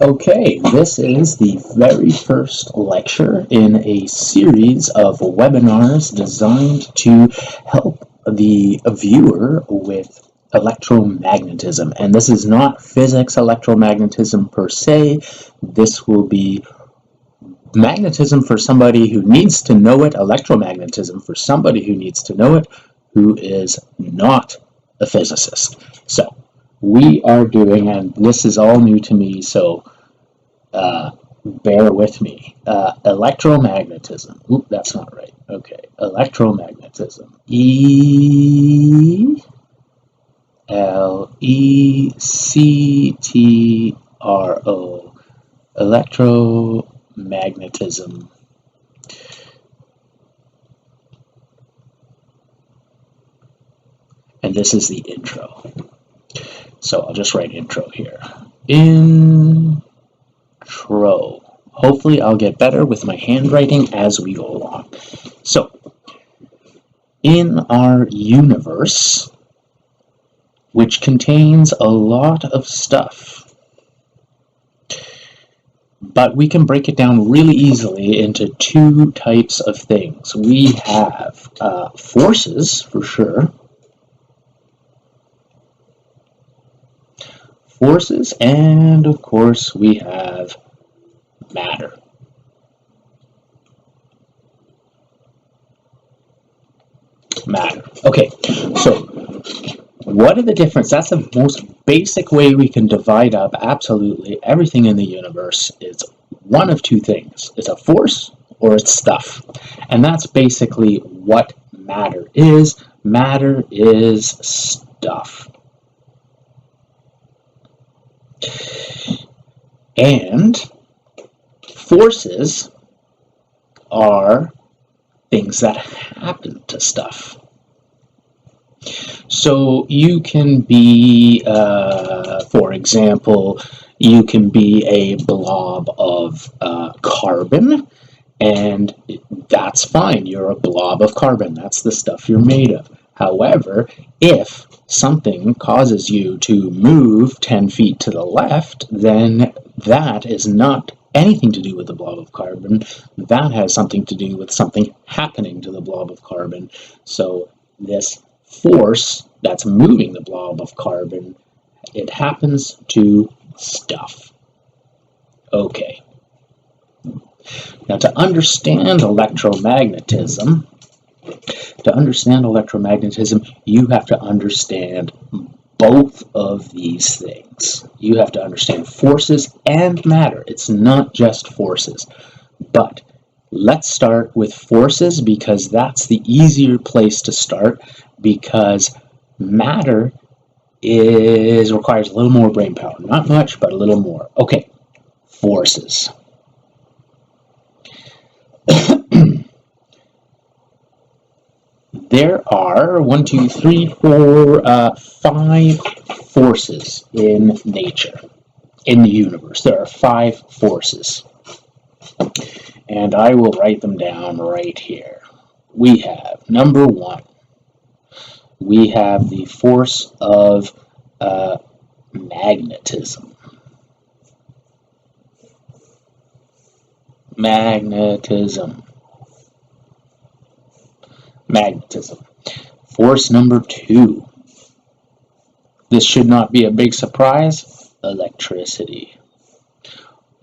Okay, this is the very first lecture in a series of webinars designed to help the viewer with electromagnetism. And this is not physics electromagnetism per se. This will be magnetism for somebody who needs to know it, electromagnetism for somebody who needs to know it, who is not a physicist. So we are doing, and this is all new to me, so bear with me. Electromagnetism. Oop, that's not right. Okay, electromagnetism. Electro. Electromagnetism. And this is the intro. So I'll just write intro here. Intro. Hopefully I'll get better with my handwriting as we go along. So, in our universe, which contains a lot of stuff, but we can break it down really easily into two types of things. We have forces, for sure. Forces, and of course we have matter. Matter. Okay, so what are the differences? That's the most basic way we can divide up absolutely everything in the universe. Is one of two things. It's a force or it's stuff. And that's basically what matter is. Matter is stuff. And forces are things that happen to stuff. So you can be, for example, you can be a blob of carbon, and that's fine. You're a blob of carbon. That's the stuff you're made of. However, if something causes you to move 10 feet to the left, then that is not anything to do with the blob of carbon. That has something to do with something happening to the blob of carbon. So this force that's moving the blob of carbon, it happens to stuff. Okay. Now to understand electromagnetism, you have to understand both of these things. You have to understand forces and matter. It's not just forces. But let's start with forces because that's the easier place to start, because matter requires a little more brain power. Not much, but a little more. Okay, forces. There are 5 forces in nature, in the universe. There are 5 forces. And I will write them down right here. We have, number 1, we have the force of magnetism. Magnetism. Force number 2. This should not be a big surprise. Electricity.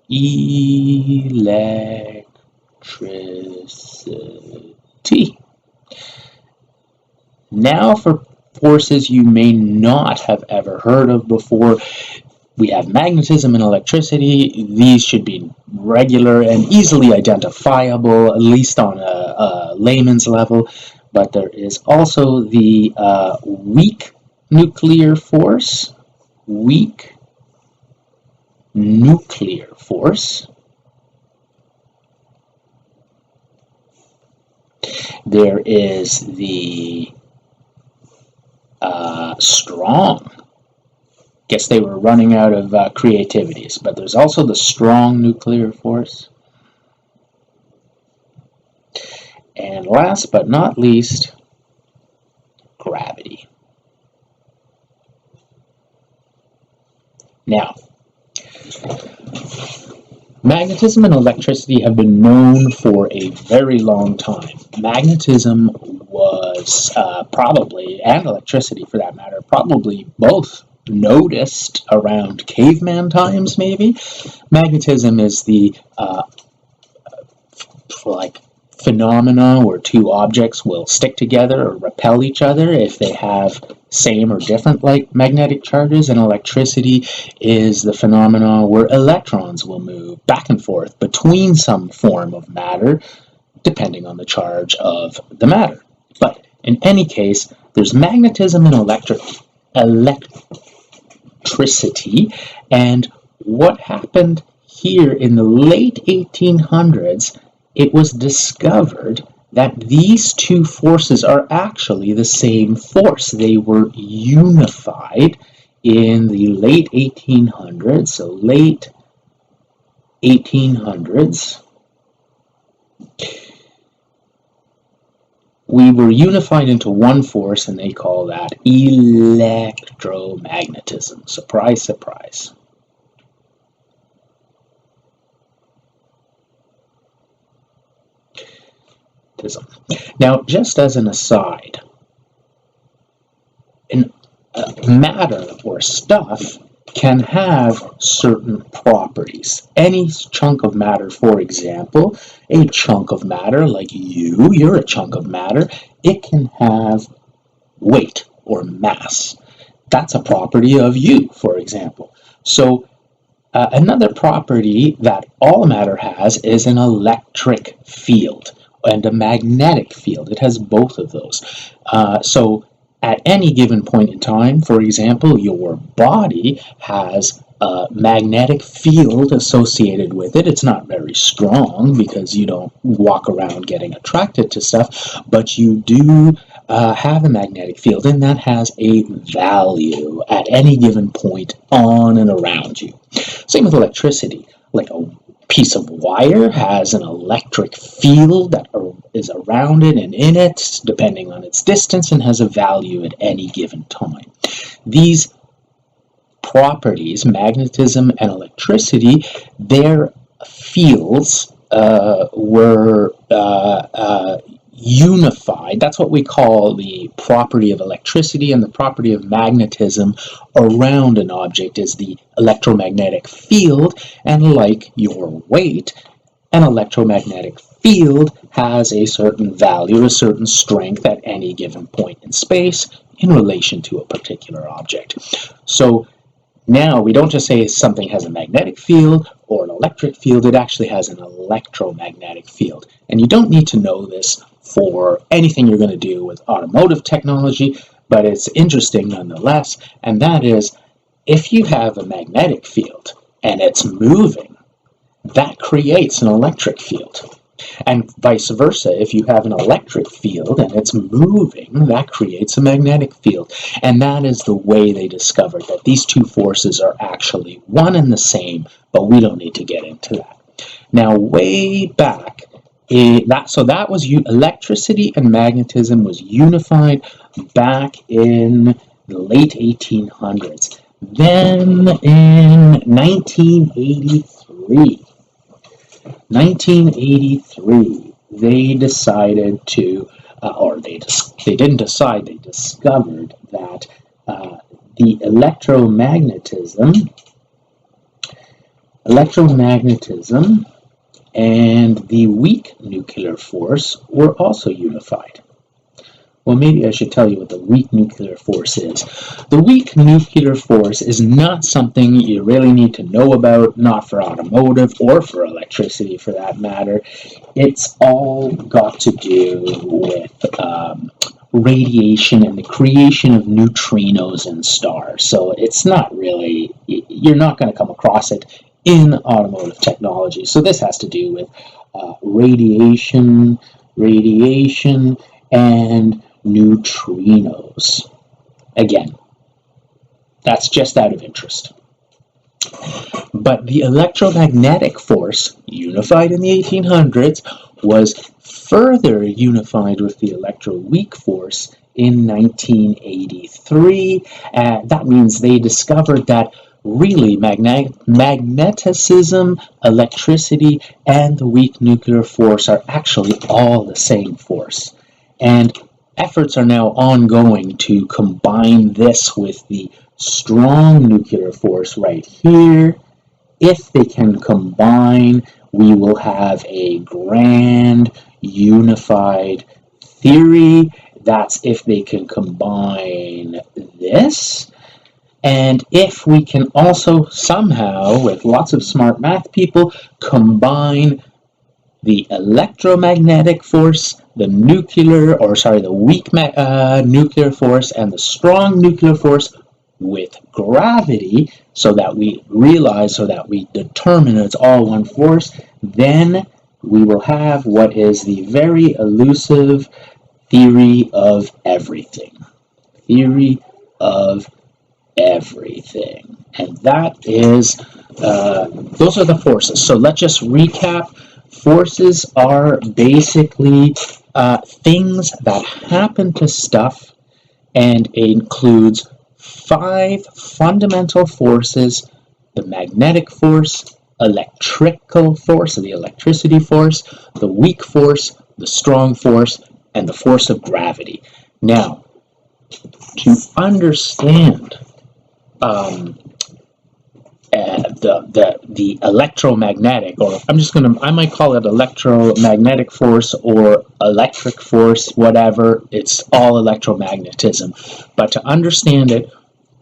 Electricity. Now for forces you may not have ever heard of before. We have magnetism and electricity. These should be regular and easily identifiable, at least on a layman's level. But there is also the weak nuclear force. Weak nuclear force. There is the strong. Guess they were running out of creativities, but there's also the strong nuclear force. And last but not least, gravity. Now, Magnetism and electricity have been known for a very long time. Magnetism was probably, and electricity for that matter, probably both noticed around caveman times, maybe. Magnetism is the phenomena where two objects will stick together or repel each other if they have same or different magnetic charges, and electricity is the phenomena where electrons will move back and forth between some form of matter depending on the charge of the matter. But in any case, there's magnetism and electricity, and what happened here in the late 1800s, it was discovered that these two forces are actually the same force. They were unified in the late 1800s, so late 1800s. We were unified into one force, and they call that electromagnetism. Surprise, surprise. Now, just as an aside, matter or stuff can have certain properties. Any chunk of matter, for example, a chunk of matter like you're a chunk of matter, it can have weight or mass. That's a property of you, for example. So another property that all matter has is an electric field and a magnetic field. It has both of those. So at any given point in time, for example, your body has a magnetic field associated with it. It's not very strong because you don't walk around getting attracted to stuff, but you do have a magnetic field, and that has a value at any given point on and around you. Same with electricity. Like a piece of wire has an electric field that is around it and in it, depending on its distance, and has a value at any given time. These properties, magnetism and electricity, their fields were unified. That's what we call the property of electricity, and the property of magnetism around an object is the electromagnetic field, and like your weight, an electromagnetic field has a certain value, a certain strength at any given point in space in relation to a particular object. So now we don't just say something has a magnetic field or an electric field, it actually has an electromagnetic field. And you don't need to know this for anything you're going to do with automotive technology, but it's interesting nonetheless, and that is, if you have a magnetic field and it's moving, that creates an electric field. And vice versa, if you have an electric field and it's moving, that creates a magnetic field. And that is the way they discovered that these two forces are actually one and the same, but we don't need to get into that. Now, way back, that was electricity and magnetism was unified back in the late 1800s. Then in 1983, they decided to, they didn't decide, they discovered that the electromagnetism and the weak nuclear force were also unified. Well, maybe I should tell you what the weak nuclear force is. The weak nuclear force is not something you really need to know about, not for automotive or for electricity for that matter. It's all got to do with radiation and the creation of neutrinos in stars. So it's not really, you're not going to come across it in automotive technology. So this has to do with radiation, and neutrinos. Again, that's just out of interest. But the electromagnetic force, unified in the 1800s, was further unified with the electroweak force in 1983. That means they discovered that really magneticism, electricity, and the weak nuclear force are actually all the same force. And efforts are now ongoing to combine this with the strong nuclear force right here. If they can combine, we will have a grand unified theory. That's if they can combine this. And if we can also somehow, with lots of smart math people, combine the electromagnetic force, the weak nuclear force, and the strong nuclear force with gravity, so that we determine it's all one force, then we will have what is the very elusive theory of everything. Theory of everything. And that is, those are the forces. So let's just recap. Forces are basically things that happen to stuff, and it includes 5 fundamental forces: the magnetic force, electrical force, the electricity force, the weak force, the strong force, and the force of gravity. Now, to understand the electromagnetic, or I might call it electromagnetic force or electric force, whatever, it's all electromagnetism. But to understand it,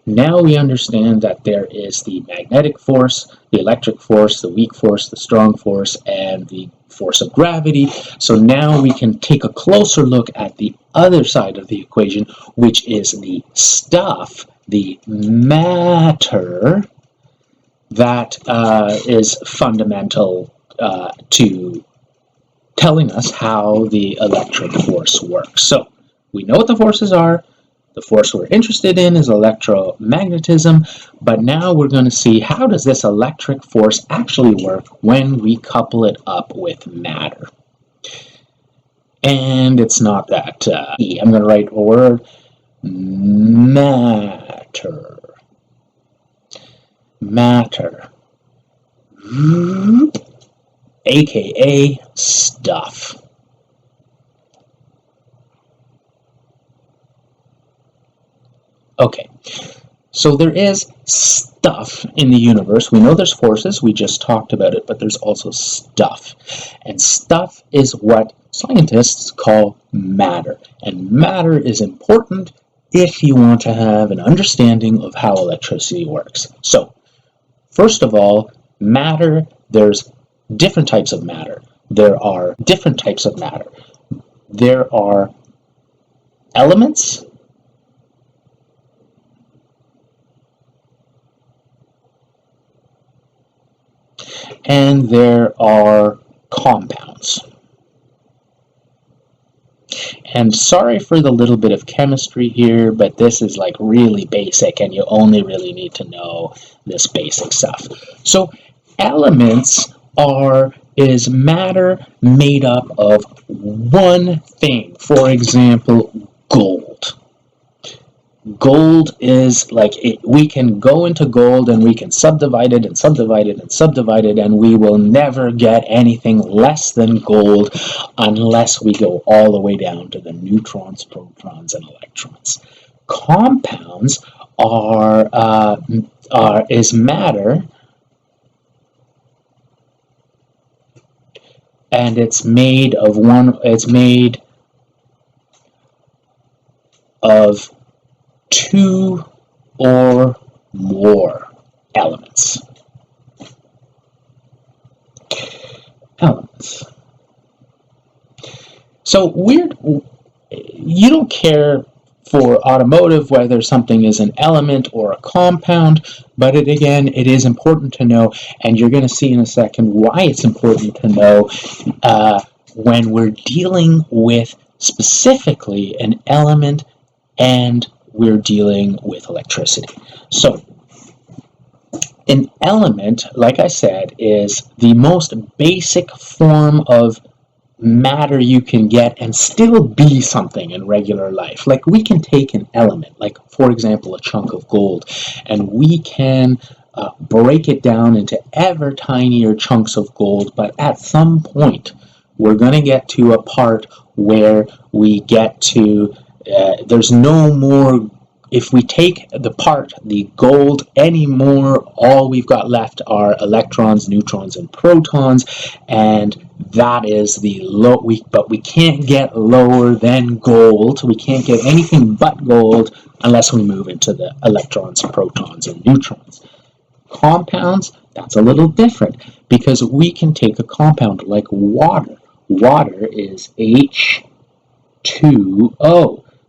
now we understand that there is the magnetic force, the electric force, the weak force, the strong force, and the force of gravity. So now we can take a closer look at the other side of the equation, which is the stuff, the matter, that is fundamental to telling us how the electric force works. So we know what the forces are. The force we're interested in is electromagnetism, but now we're going to see how does this electric force actually work when we couple it up with matter. And it's not that easy. I'm going to write a word, matter. Matter, aka stuff. Okay, so there is stuff in the universe. We know there's forces, we just talked about it, but there's also stuff. And stuff is what scientists call matter. And matter is important if you want to have an understanding of how electricity works. So, first of all, matter, there's different types of matter. There are different types of matter. There are elements, and there are compounds. And sorry for the little bit of chemistry here, but this is like really basic, and you only really need to know this basic stuff. So elements is matter made up of one thing. For example, gold. Gold is like, we can go into gold and we can subdivide it and subdivide it and subdivide it, and we will never get anything less than gold unless we go all the way down to the neutrons, protons, and electrons. Compounds is matter, and it's made of 2 or more elements. So you don't care for automotive whether something is an element or a compound, but it is important to know, and you're going to see in a second why it's important to know when we're dealing with specifically an element and we're dealing with electricity. So, an element, like I said, is the most basic form of matter you can get and still be something in regular life. Like, we can take an element, like, for example, a chunk of gold, and we can break it down into ever tinier chunks of gold, but at some point we're going to get to a part where we get to, there's no more, if we take the gold anymore, all we've got left are electrons, neutrons, and protons, and that is the low, but we can't get lower than gold. We can't get anything but gold unless we move into the electrons, protons, and neutrons. Compounds, that's a little different, because we can take a compound like water. Water is H2O.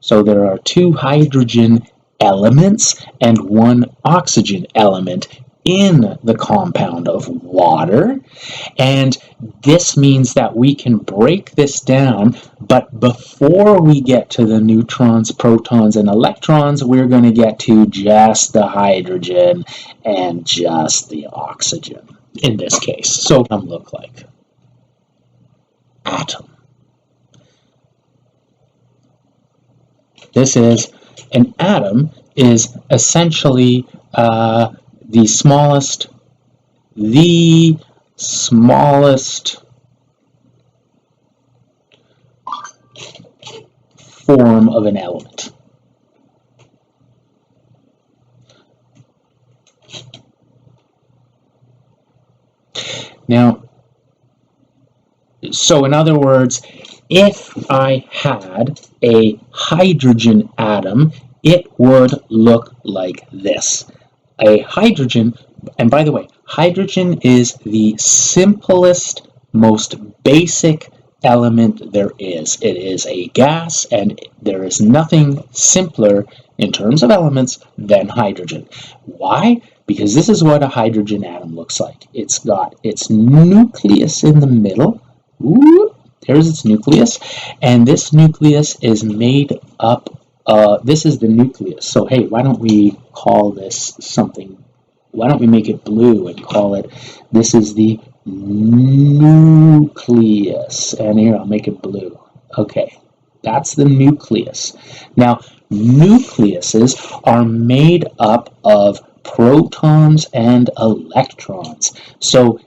So there are 2 hydrogen elements and 1 oxygen element in the compound of water, and this means that we can break this down, but before we get to the neutrons, protons, and electrons, we're going to get to just the hydrogen and just the oxygen in this case. So what does it look like? Atom. This is an atom is essentially the smallest form of an element. Now, so in other words, if I had a hydrogen atom, it would look like this. A hydrogen, and by the way, hydrogen is the simplest, most basic element there is. It is a gas, and there is nothing simpler in terms of elements than hydrogen. Why? Because this is what a hydrogen atom looks like. It's got its nucleus in the middle. Ooh, there's its nucleus, and this nucleus is made up, this is the nucleus. So hey, why don't we call this something, why don't we make it blue and call it, this is the nucleus, and here I'll make it blue. Okay, that's the nucleus. Now, nucleuses are made up of protons and electrons. So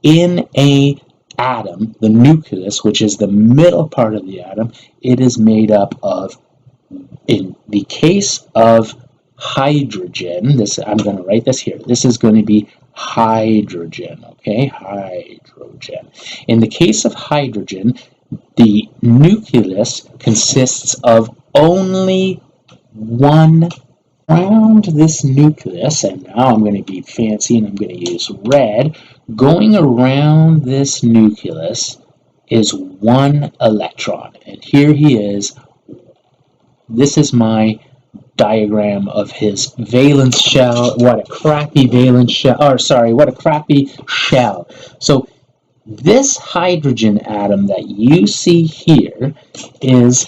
in a atom, the nucleus, which is the middle part of the atom, it is made up of, in the case of hydrogen, this, I'm going to write this here, this is going to be hydrogen, okay, hydrogen. In the case of hydrogen, the nucleus consists of only one. Around this nucleus, and now I'm going to be fancy and I'm going to use red, going around this nucleus is 1 electron, and here he is. This is my diagram of his valence shell. What a crappy valence shell, or sorry, what a crappy shell. So this hydrogen atom that you see here is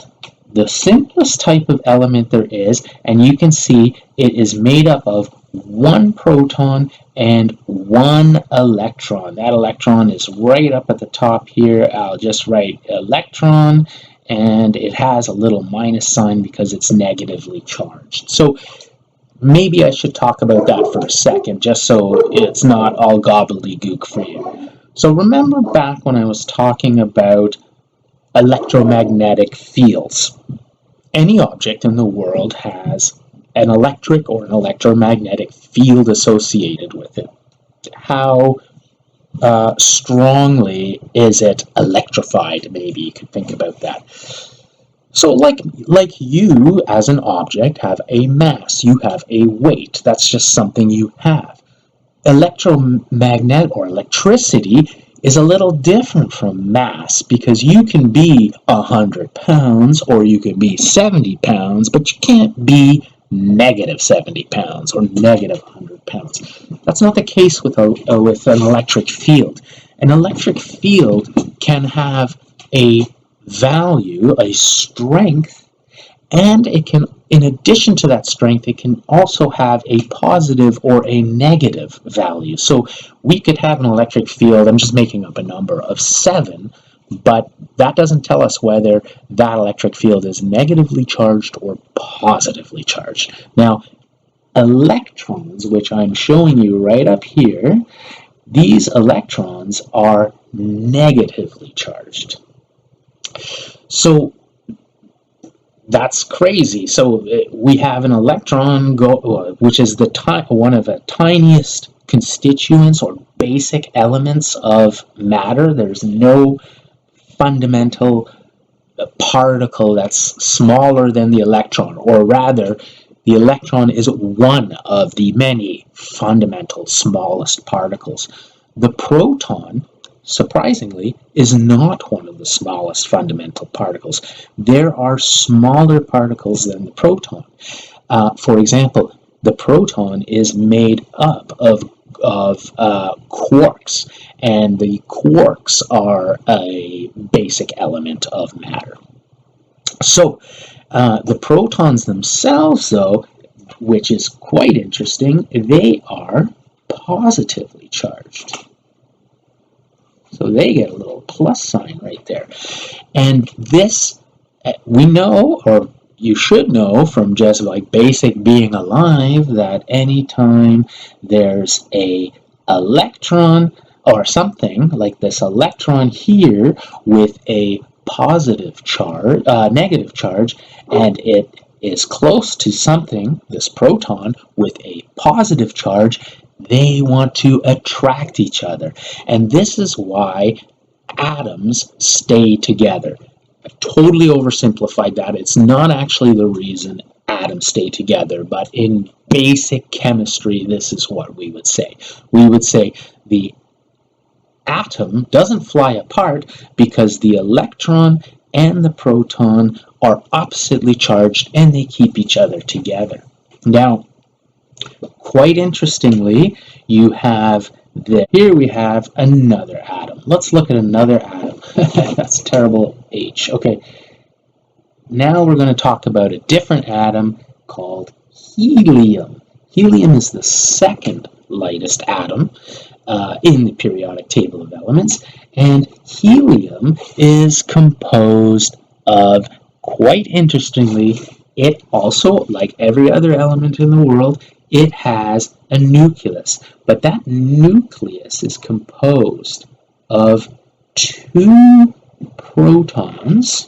the simplest type of element there is, and you can see it is made up of 1 proton and 1 electron. That electron is right up at the top here. I'll just write electron, and it has a little minus sign because it's negatively charged. So maybe I should talk about that for a second, just so it's not all gobbledygook for you. So remember back when I was talking about electromagnetic fields. Any object in the world has an electric or an electromagnetic field associated with it. How strongly is it electrified? Maybe you could think about that. So like you as an object have a mass, you have a weight. That's just something you have. Electromagnet or electricity is a little different from mass, because you can be 100 pounds or you can be 70 pounds, but you can't be negative 70 pounds or negative 100 pounds. That's not the case with an electric field. An electric field can have a value, a strength, and it can, in addition to that strength, it can also have a positive or a negative value. So we could have an electric field, I'm just making up a number, of 7, but that doesn't tell us whether that electric field is negatively charged or positively charged. Now, Electrons, which I'm showing you right up here, these electrons are negatively charged. So that's crazy. So we have an electron, which is one of the tiniest constituents or basic elements of matter. There's no fundamental particle that's smaller than the electron, or rather, the electron is one of the many fundamental smallest particles. The proton, surprisingly, is not one of the smallest fundamental particles. There are smaller particles than the proton. For example, the proton is made up of quarks, and the quarks are a basic element of matter. So the protons themselves, though, which is quite interesting, they are positively charged. So they get a little plus sign right there. And this, we know, or you should know from just like basic being alive, that anytime there's a electron or something like this electron here with a positive charge, negative charge, and it is close to something, this proton, with a positive charge, they want to attract each other. And this is why atoms stay together. I've totally oversimplified that. It's not actually the reason atoms stay together, but in basic chemistry, this is what we would say. We would say the atom doesn't fly apart because the electron and the proton are oppositely charged and they keep each other together. Now, quite interestingly, you have here we have another atom. Let's look at another atom. That's terrible H. Okay, now we're going to talk about a different atom called helium. Helium is the second lightest atom in the periodic table of elements, and helium is composed of, quite interestingly, it also, like every other element in the world, it has a nucleus, but that nucleus is composed of 2 protons,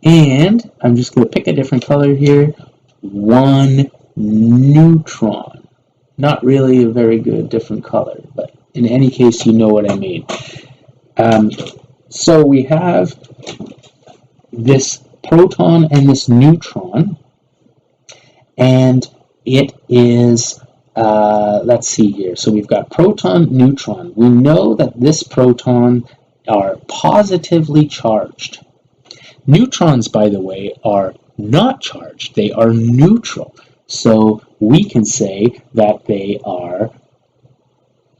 and I'm just going to pick a different color here, 1 neutron. Not really a very good different color, but in any case, you know what I mean. So we have this proton and this neutron, and it is, let's see here, so we've got proton, neutron. We know that this proton are positively charged. Neutrons, by the way, are not charged. They are neutral. So we can say that they are,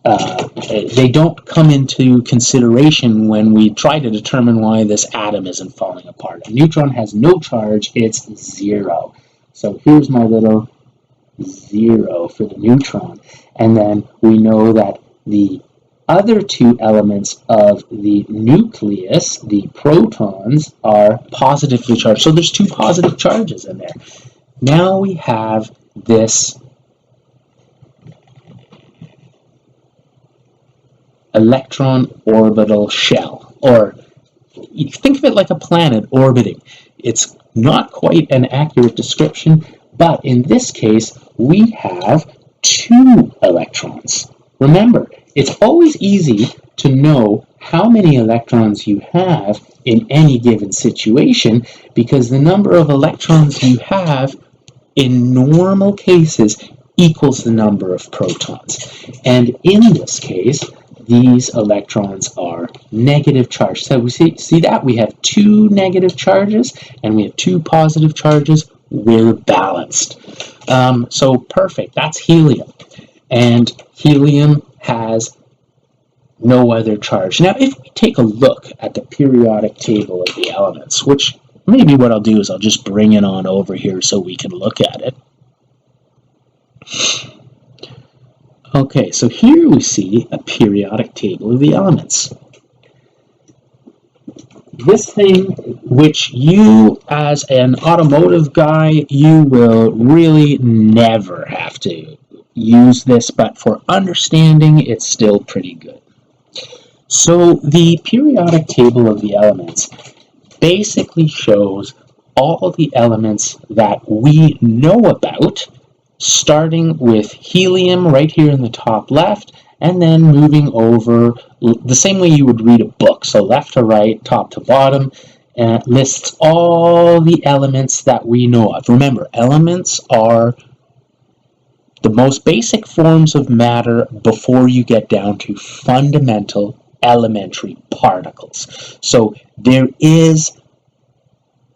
they don't come into consideration when we try to determine why this atom isn't falling apart. A neutron has no charge, it's 0. So here's my little 0 for the neutron. And then we know that the other 2 elements of the nucleus, the protons, are positively charged. So there's 2 positive charges in there. Now we have this electron orbital shell, or you think of it like a planet orbiting. It's not quite an accurate description, but in this case, we have 2 electrons. Remember, it's always easy to know how many electrons you have in any given situation, because the number of electrons you have in normal cases equals the number of protons. And in this case, these electrons are negative charged. So we see that we have 2 negative charges and we have 2 positive charges. We're balanced. So perfect. That's helium. And helium has no other charge. Now, if we take a look at the periodic table of the elements, which maybe what I'll do is I'll just bring it on over here so we can look at it. Okay, so here we see a periodic table of the elements. this thing, which you as an automotive guy, you will really never have to use this, but for understanding, it's still pretty good. So the periodic table of the elements basically shows all the elements that we know about, starting with helium right here in the top left, and then moving over the same way you would read a book, so left to right, top to bottom, and it lists all the elements that we know of. Remember, elements are the most basic forms of matter before you get down to fundamental elementary particles. So there is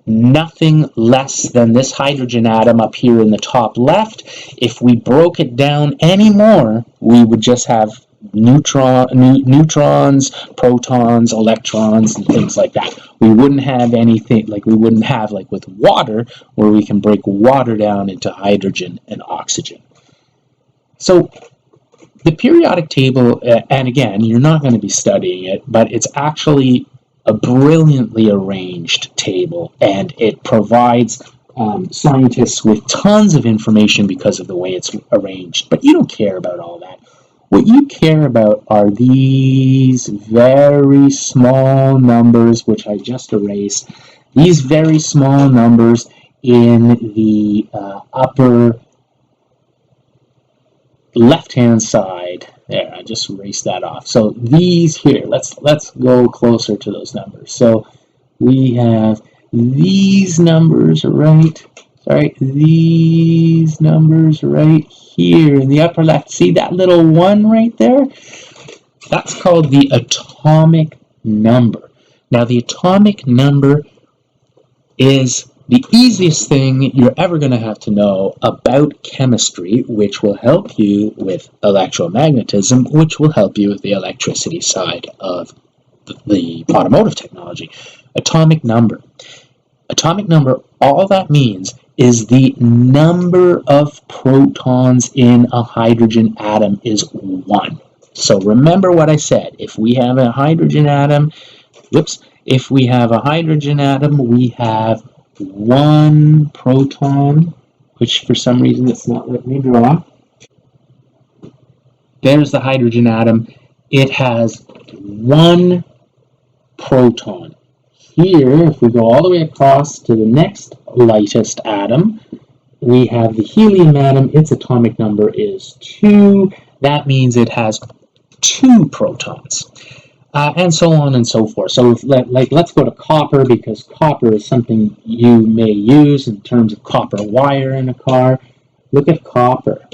nothing less than this hydrogen atom up here in the top left. If we broke it down anymore, we would just have neutrons, protons, electrons, and things like that. We wouldn't have anything like we wouldn't have like with water, where we can break water down into hydrogen and oxygen. So the periodic table, and again, you're not going to be studying it, but it's actually a brilliantly arranged table, and it provides scientists with tons of information because of the way it's arranged. But you don't care about all that. What you care about are these very small numbers, which I just erased. These very small numbers in the upper left-hand side. There, I just erased that off. So these here, let's go closer to those numbers. So we have these numbers these numbers right here in the upper left. See that little 1 right there? That's called the atomic number. Now the atomic number is the easiest thing you're ever going to have to know about chemistry, which will help you with electromagnetism, which will help you with the electricity side of the automotive technology. Atomic number. Atomic number, all that means is the number of protons in a hydrogen atom is 1. So remember what I said. If we have a hydrogen atom, we have 1 proton, which for some reason it's not letting me draw. There's the hydrogen atom. It has 1 proton. Here, if we go all the way across to the next lightest atom, we have the helium atom. Its atomic number is 2. That means it has 2 protons. And so on and so forth. So let's go to copper, because copper is something you may use in terms of copper wire in a car. Look at copper.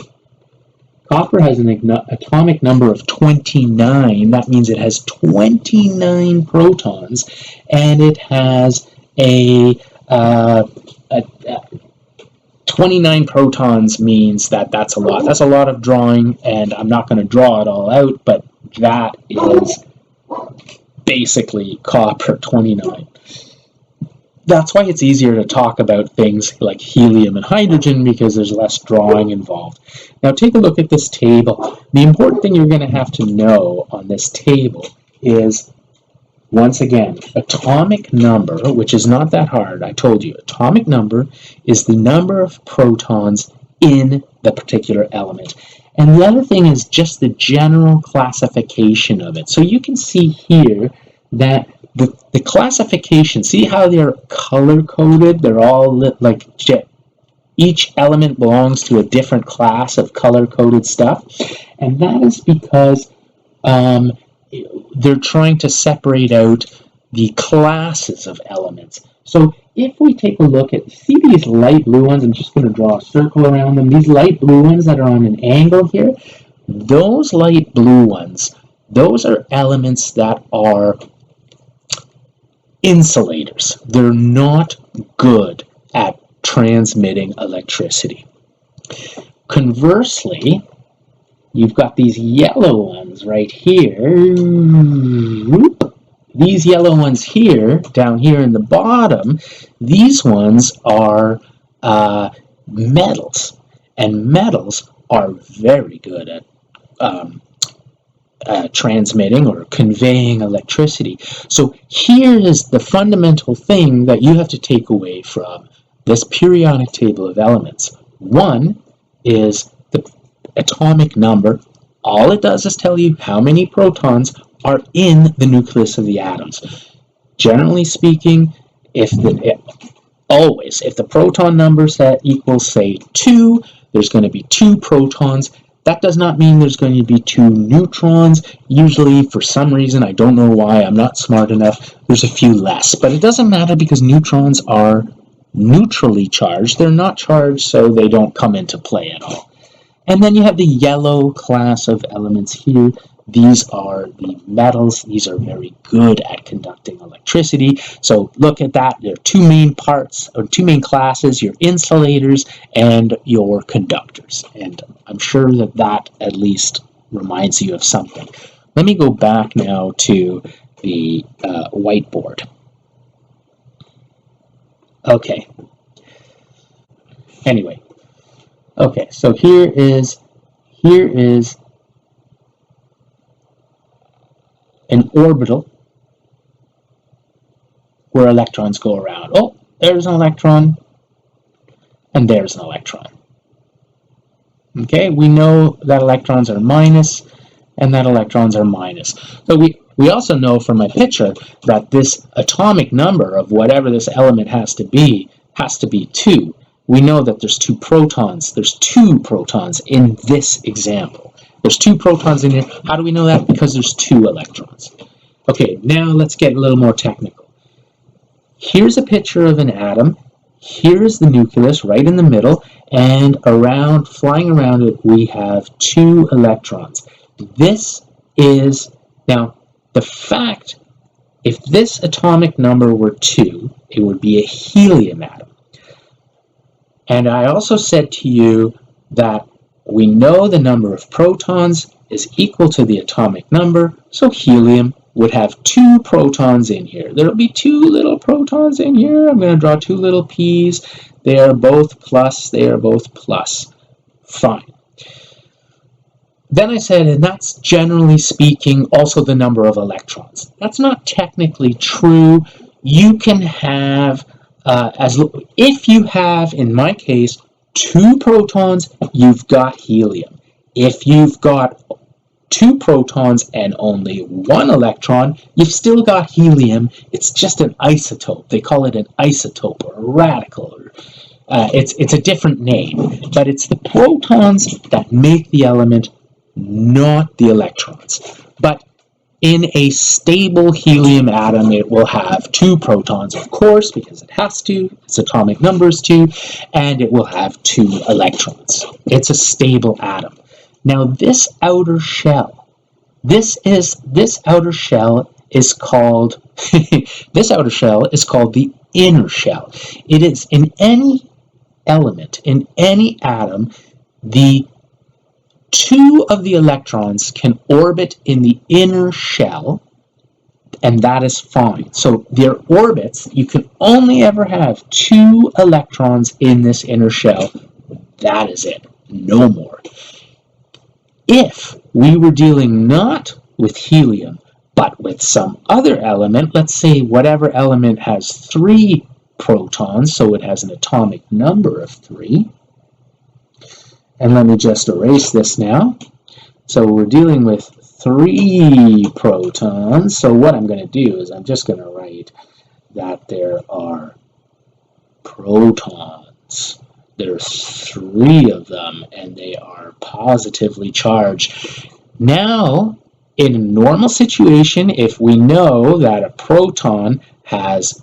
Copper has an atomic number of 29. That means it has 29 protons, and it has a 29 protons means that's a lot. That's a lot of drawing, and I'm not going to draw it all out, but that is basically copper 29. That's why it's easier to talk about things like helium and hydrogen, because there's less drawing involved. Now take a look at this table. The important thing you're going to have to know on this table is, once again, atomic number, which is not that hard. I told you, atomic number is the number of protons in the particular element. And the other thing is just the general classification of it. So you can see here that the classification, see how they're color-coded? They're all like each element belongs to a different class of color-coded stuff. And that is because they're trying to separate out the classes of elements. So if we take a look at, see these light blue ones, I'm just going to draw a circle around them. These light blue ones that are on an angle here, those light blue ones, those are elements that are insulators. They're not good at transmitting electricity. Conversely, you've got these yellow ones right here. These yellow ones here, down here in the bottom, these ones are metals. And metals are very good at transmitting or conveying electricity. So here is the fundamental thing that you have to take away from this periodic table of elements. One is the atomic number. All it does is tell you how many protons are in the nucleus of the atoms. Generally speaking, if the proton number set equals, say, 2, there's going to be 2 protons. That does not mean there's going to be 2 neutrons. Usually, for some reason, I don't know why, I'm not smart enough, there's a few less. But it doesn't matter because neutrons are neutrally charged. They're not charged, so they don't come into play at all. And then you have the yellow class of elements here. These are the metals. These are very good at conducting electricity. So look at that. There are 2 main parts, or 2 main classes, your insulators and your conductors. And I'm sure that that at least reminds you of something. Let me go back now to the whiteboard. Okay. Anyway. Okay, so here is an orbital where electrons go around. Oh, there's an electron, and there's an electron. Okay, we know that electrons are minus, and that electrons are minus. So we also know from my picture that this atomic number of whatever this element has to be 2. We know that there's 2 protons. There's 2 protons in this example. There's 2 protons in here. How do we know that? Because there's 2 electrons. Okay, now let's get a little more technical. Here's a picture of an atom. Here's the nucleus right in the middle, and flying around it, we have 2 electrons. This is, now, the fact, if this atomic number were 2, it would be a helium atom. And I also said to you that we know the number of protons is equal to the atomic number, so helium would have 2 protons in here. There'll be 2 little protons in here. I'm going to draw 2 little p's. They are both plus. They are both plus. Fine. Then I said, and that's generally speaking also the number of electrons. That's not technically true. You can have if you have, in my case, 2 protons, you've got helium. If you've got 2 protons and only 1 electron, you've still got helium. It's just an isotope. They call it an isotope or a radical. It's a different name, but it's the protons that make the element, not the electrons. But in a stable helium atom, it will have 2 protons, of course, because it has to. Its atomic number is 2, and it will have 2 electrons. It's a stable atom. Now, this outer shell, this outer shell is called the inner shell. It is in any element, in any atom, the 2 of the electrons can orbit in the inner shell, and that is fine. So their orbits, you can only ever have 2 electrons in this inner shell. That is it. No more. If we were dealing not with helium, but with some other element, let's say whatever element has 3 protons, so it has an atomic number of 3, and let me just erase this now. So we're dealing with 3 protons. So what I'm going to do is I'm just going to write that there are protons. There's 3 of them, and they are positively charged. Now, in a normal situation, if we know that a proton has,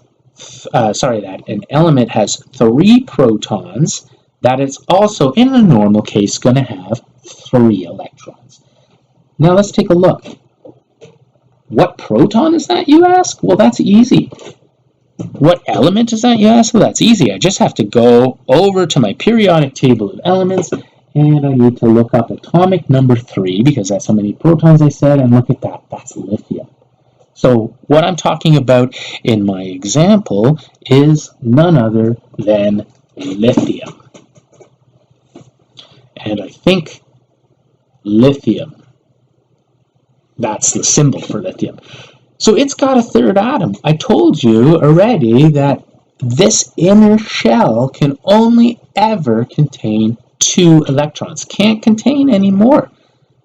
that an element has 3 protons, that is also, in a normal case, going to have 3 electrons. Now let's take a look. What proton is that, you ask? Well, that's easy. What element is that, you ask? Well, that's easy. I just have to go over to my periodic table of elements, and I need to look up atomic number 3, because that's how many protons I said, and look at that. That's lithium. So what I'm talking about in my example is none other than lithium. And I think lithium That's the symbol for lithium. So it's got a third atom. I told you already that this inner shell can only ever contain 2 electrons. Can't contain any more.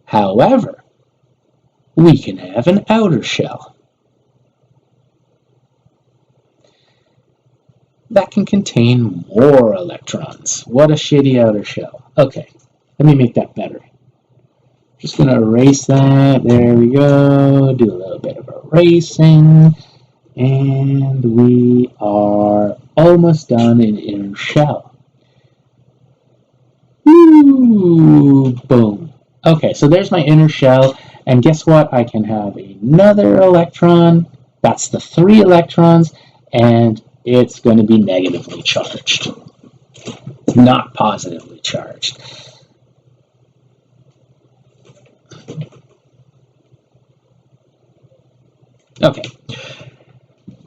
However, we can have an outer shell that can contain more electrons. What a shitty outer shell. Okay, let me make that better. Just going to erase that. There we go. Do a little bit of erasing. And we are almost done in inner shell. Woo! Boom. Okay, so there's my inner shell. And guess what? I can have another electron. That's the 3 electrons. And it's going to be negatively charged, not positively charged. Okay,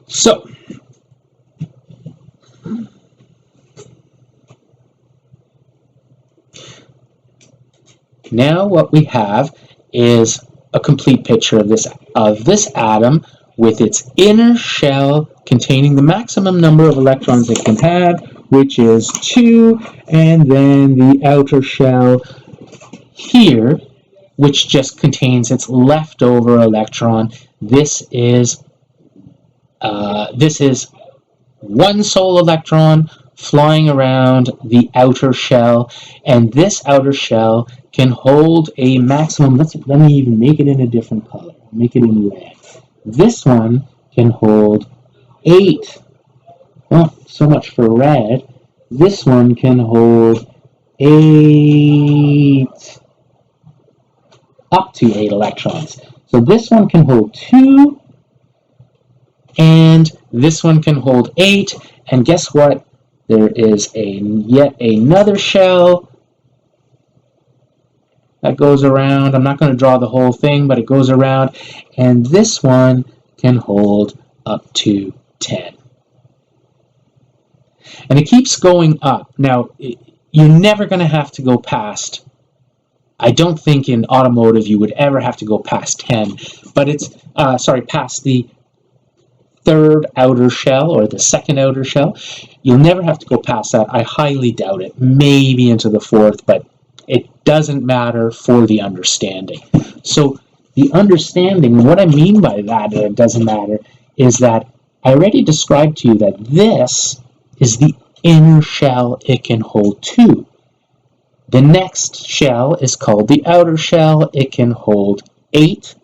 so now what we have is a complete picture of this atom with its inner shell containing the maximum number of electrons it can have, which is 2, and then the outer shell here, which just contains its leftover electron. This is 1 sole electron flying around the outer shell, and this outer shell can hold a maximum. Let me even make it in a different color. Make it in red. This one can hold 8. Well, so much for red. This one can hold 8, up to 8 electrons. So this one can hold 2, and this one can hold 8. And guess what? There is yet another shell that goes around. I'm not going to draw the whole thing, but it goes around, and this one can hold up to 10. And it keeps going up. Now, you're never going to have to go past, I don't think in automotive you would ever have to go past 10, but it's, past the 3rd outer shell or the 2nd outer shell. You'll never have to go past that. I highly doubt it. Maybe into the 4th, but it doesn't matter for the understanding. So the understanding, what I mean by that, it doesn't matter, is that I already described to you that this is the inner shell it can hold 2. The next shell is called the outer shell. It can hold 8.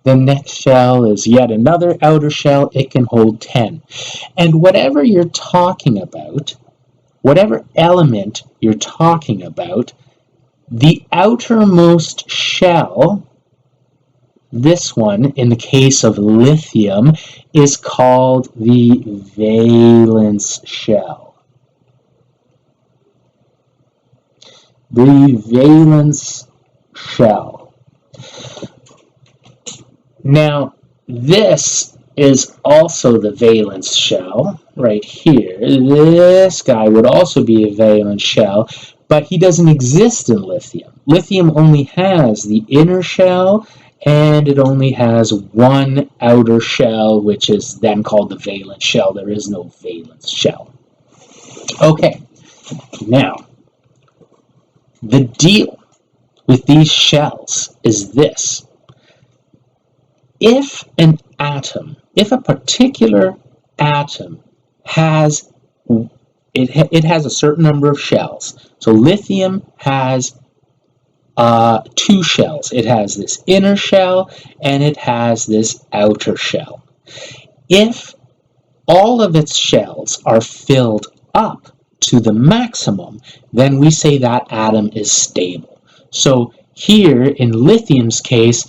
The next shell is yet another outer shell. It can hold 10. And whatever you're talking about, whatever element you're talking about, the outermost shell, this one, in the case of lithium, is called the valence shell. The valence shell. Now, this is also the valence shell right here. This guy would also be a valence shell, but he doesn't exist in lithium. Lithium only has the inner shell, and it only has 1 outer shell, which is then called the valence shell. There is no valence shell. Okay, now, the deal with these shells is this. If an atom, if a particular atom has, it has a certain number of shells. So lithium has 2 shells. It has this inner shell and it has this outer shell. If all of its shells are filled up to the maximum, then we say that atom is stable. So here in lithium's case,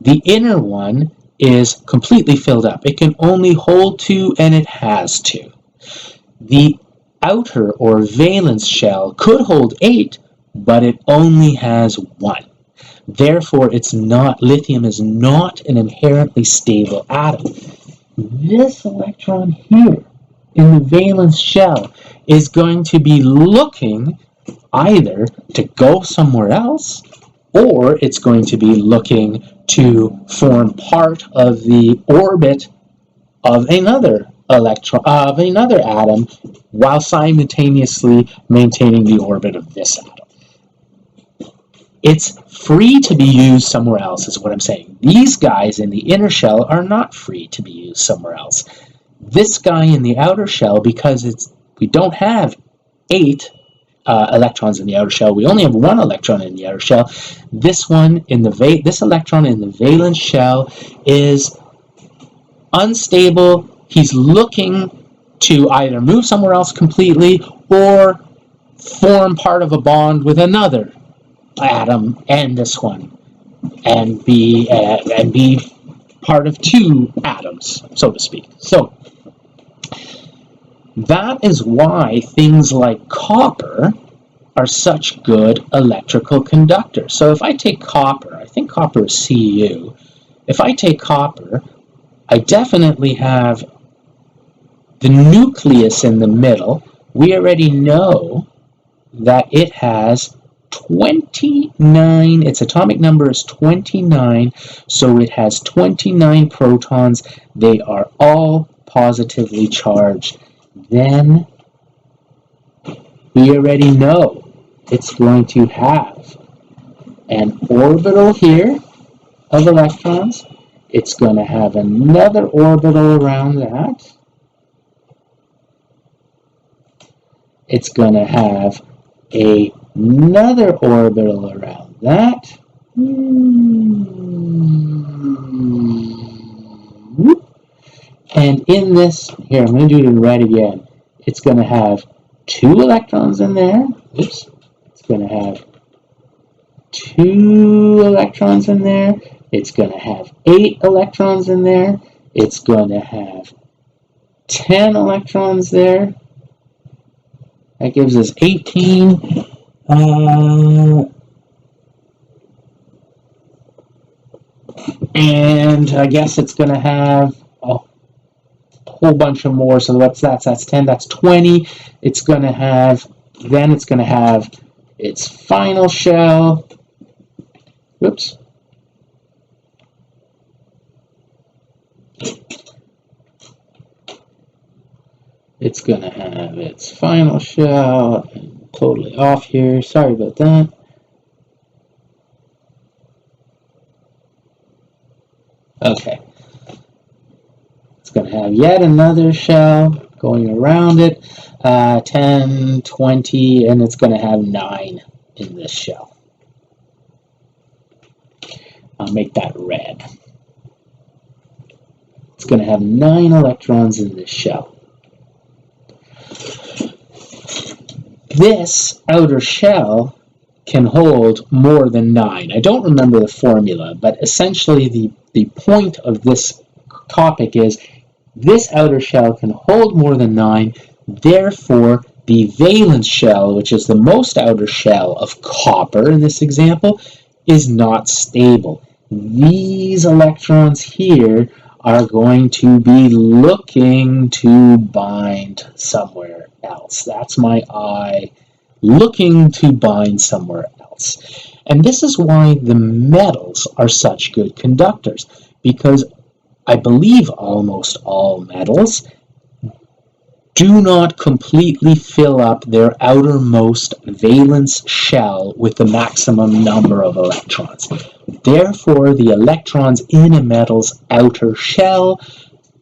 the inner one is completely filled up. It can only hold 2, and it has 2. The outer or valence shell could hold 8, but it only has 1. Therefore, lithium is not an inherently stable atom. This electron here in the valence shell is going to be looking either to go somewhere else or it's going to be looking to form part of the orbit of another electron, of another atom, while simultaneously maintaining the orbit of this atom. It's free to be used somewhere else, is what I'm saying. These guys in the inner shell are not free to be used somewhere else. This guy in the outer shell, because we don't have 8 electrons in the outer shell, we only have 1 electron in the outer shell. This one in the this electron in the valence shell is unstable. He's looking to either move somewhere else completely or form part of a bond with another atom and this one, and be part of 2 atoms, so to speak. So that is why things like copper are such good electrical conductors. So if I take copper, I think copper is Cu. If I take copper, I definitely have the nucleus in the middle. We already know that it has 29, its atomic number is 29, so it has 29 protons. They are all positively charged. Then we already know it's going to have an orbital here of electrons. It's going to have another orbital around that. It's going to have another orbital around that. And in this, here, I'm going to do it in red again. It's going to have 2 electrons in there. Oops. It's going to have 2 electrons in there. It's going to have 8 electrons in there. It's going to have 10 electrons there. That gives us 18. And I guess it's going to have a whole bunch of more. So what's that? That's 10. That's 20. It's going to have, then it's going to have its final shell. Whoops. It's going to have its final shell. I'm totally off here. Sorry about that. Okay. It's going to have yet another shell going around it. 10, 20, and it's going to have 9 in this shell. I'll make that red. It's going to have 9 electrons in this shell. This outer shell can hold more than 9. I don't remember the formula, but essentially the point of this topic is this outer shell can hold more than 9, therefore the valence shell, which is the most outer shell of copper in this example, is not stable. These electrons here are going to be looking to bind somewhere else. That's my eye looking to bind somewhere else. And this is why the metals are such good conductors, because I believe almost all metals do not completely fill up their outermost valence shell with the maximum number of electrons. Therefore, the electrons in a metal's outer shell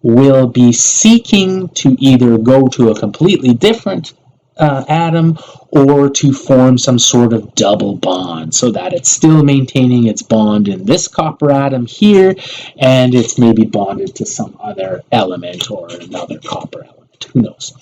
will be seeking to either go to a completely different atom or to form some sort of double bond so that it's still maintaining its bond in this copper atom here, and it's maybe bonded to some other element or another copper element. Who knows?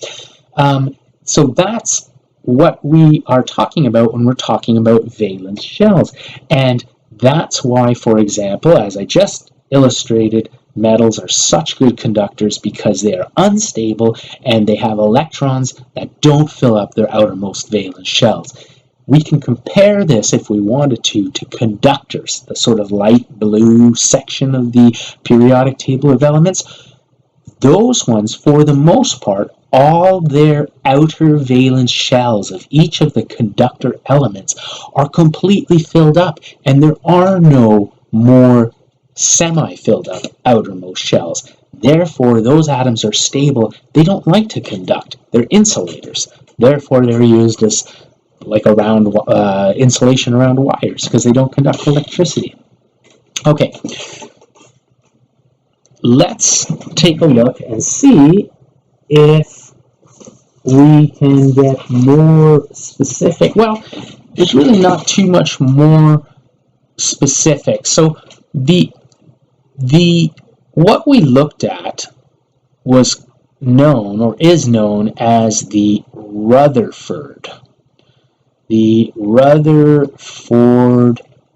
So that's what we are talking about when we're talking about valence shells. And that's why, for example, as I just illustrated, metals are such good conductors, because they are unstable and they have electrons that don't fill up their outermost valence shells. We can compare this, if we wanted to conductors, the sort of light blue section of the periodic table of elements. Those ones, for the most part, all their outer valence shells of each of the conductor elements are completely filled up, and there are no more semi-filled up outermost shells. Therefore, those atoms are stable. They don't like to conduct. They're insulators. Therefore, they're used as like around insulation around wires because they don't conduct electricity. Okay, let's take a look and see if we can get more specific. Well, there's really not too much more specific. So what we looked at was known or is known as the Rutherford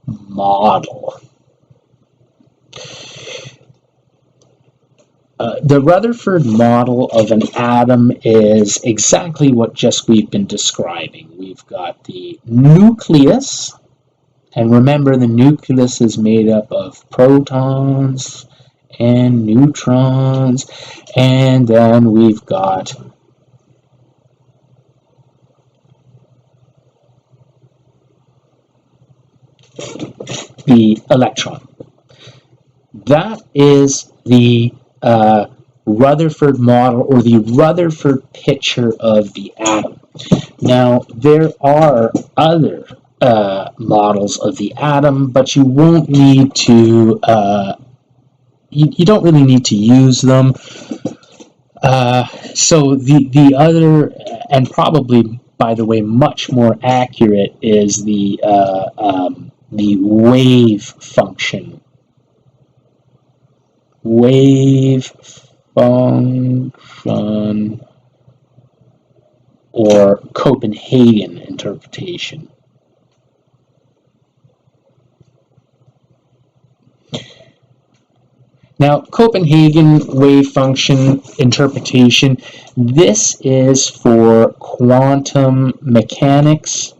model. The Rutherford model of an atom is exactly what just we've been describing. We've got the nucleus, and remember the nucleus is made up of protons and neutrons, and then we've got the electron. That is the Rutherford model, or the Rutherford picture of the atom. Now, there are other models of the atom, but you won't need to, you don't really need to use them. So the other, and probably, by the way, much more accurate, is the wave function. Wave function, or Copenhagen interpretation. Now, Copenhagen wave function interpretation, this is for quantum mechanics,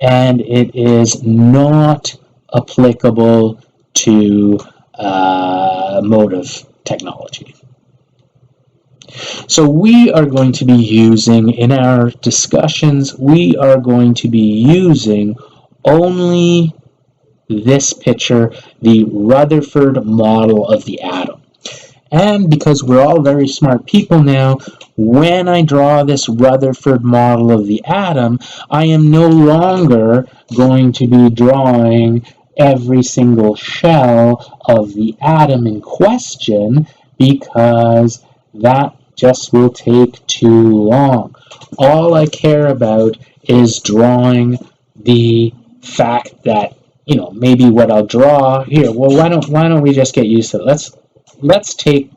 and it is not applicable to motive technology. So we are going to be using, in our discussions, we are going to be using only this picture, the Rutherford model of the atom. And because we're all very smart people now, when I draw this Rutherford model of the atom, I am no longer going to be drawing every single shell of the atom in question, because that just will take too long. All I care about is drawing the fact that, you know, maybe what I'll draw here. Well, why don't we just get used to it? Let's take,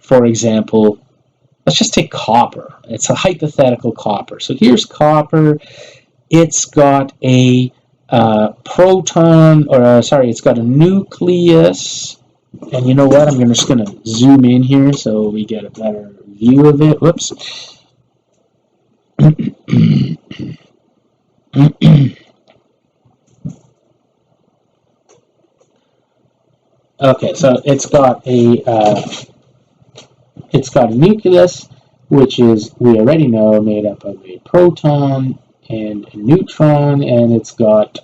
for example, let's just take copper. It's a hypothetical copper. So here's copper. It's got a proton, or it's got a nucleus. And you know what? I'm just going to zoom in here so we get a better view of it. Whoops. Okay, so it's got a nucleus, which is, we already know, made up of a proton and a neutron, and it's got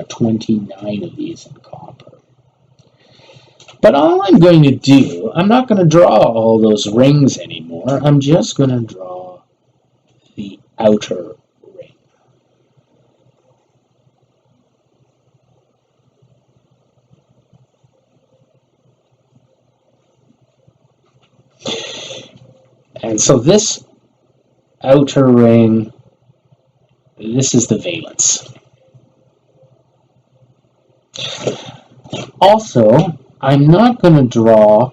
29 of these in copper. But all I'm going to do, I'm not going to draw all those rings anymore. I'm just going to draw the outer ring. And so this outer ring, this is the valence. Also, I'm not going to draw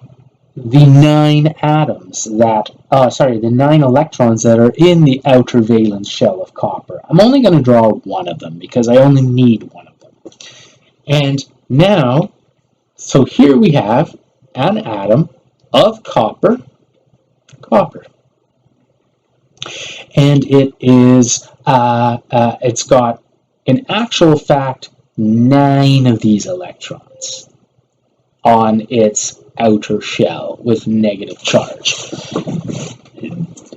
the 9 atoms that, the 9 electrons that are in the outer valence shell of copper. I'm only going to draw one of them because I only need one of them. And now, so here we have an atom of copper, and it is, it's got, in actual fact, 9 of these electrons on its outer shell with negative charge.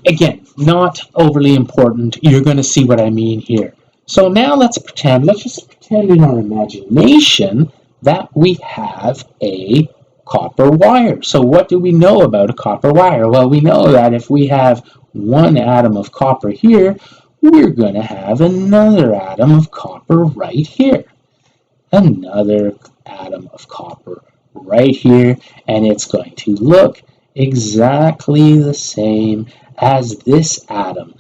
again, not overly important. You're going to see what I mean here. So now let's just pretend in our imagination that we have a copper wire. So what do we know about a copper wire? Well, we know that if we have one atom of copper here, we're going to have another atom of copper right here. Another atom of copper right here, and it's going to look exactly the same as this atom.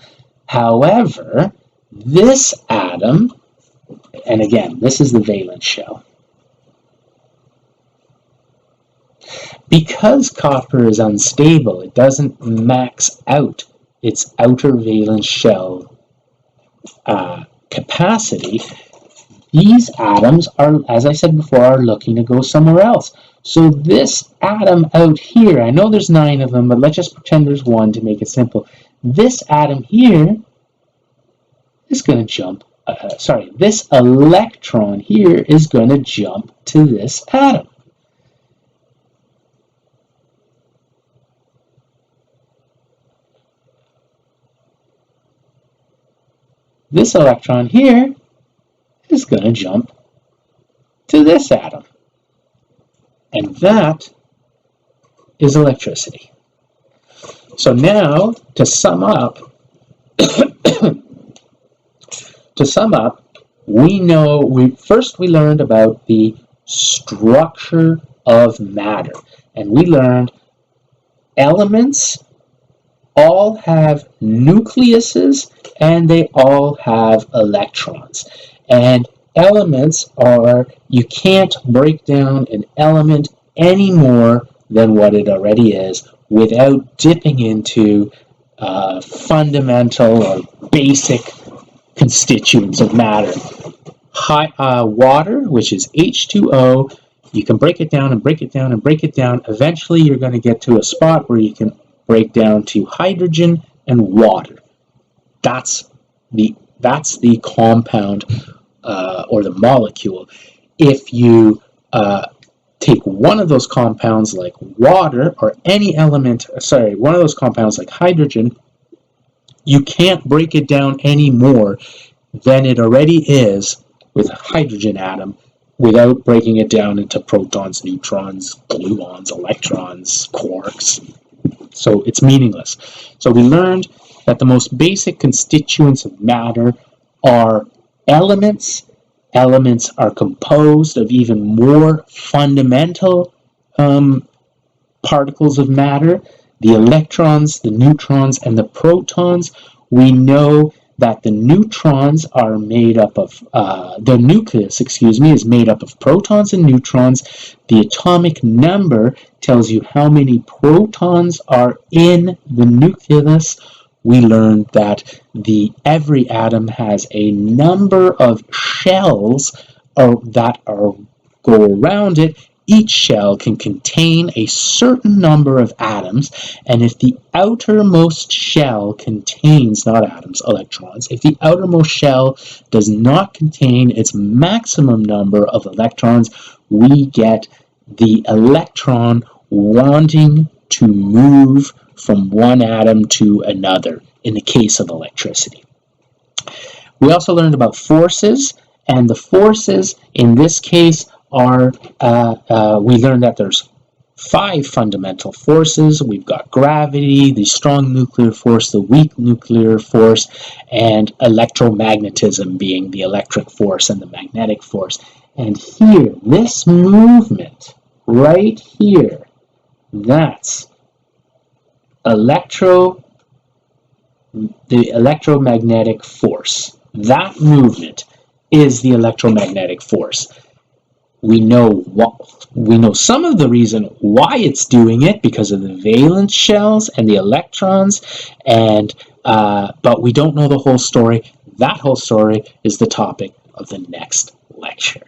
However, this atom, and again, this is the valence shell. Because copper is unstable, it doesn't max out its outer valence shell capacity. These atoms are, as I said before, are looking to go somewhere else. So this atom out here, I know there's 9 of them, but let's just pretend there's 1 to make it simple. This atom here is going to jump, this electron here is going to jump to this atom. This electron here is going to jump to this atom. And that is electricity. So now, to sum up, we know, first we learned about the structure of matter. And we learned elements all have nucleuses and they all have electrons. And elements are, you can't break down an element any more than what it already is without dipping into fundamental or basic constituents of matter. Water, which is H2O, you can break it down and break it down and break it down. Eventually you're going to get to a spot where you can break down to hydrogen and water. That's the compound or the molecule. If you take one of those compounds like water or any element, one of those compounds like hydrogen, you can't break it down any more than it already is with a hydrogen atom without breaking it down into protons, neutrons, gluons, electrons, quarks. So it's meaningless. So we learned that the most basic constituents of matter are elements. Elements are composed of even more fundamental particles of matter, the electrons, the neutrons, and the protons. We know that the neutrons are made up of, the nucleus, is made up of protons and neutrons. The atomic number tells you how many protons are in the nucleus. We learned that every atom has a number of shells that go around it. Each shell can contain a certain number of atoms, and if the outermost shell contains, not atoms, electrons, if the outermost shell does not contain its maximum number of electrons, we get the electron wanting to move from one atom to another in the case of electricity. We also learned about forces, and the forces in this case are, we learned that there's 5 fundamental forces. We've got gravity, the strong nuclear force, the weak nuclear force, and electromagnetism being the electric force and the magnetic force. And here, this movement right here, that's the electromagnetic force. That movement is the electromagnetic force. We know some of the reason why it's doing it because of the valence shells and the electrons, and but we don't know the whole story. That whole story is the topic of the next lecture.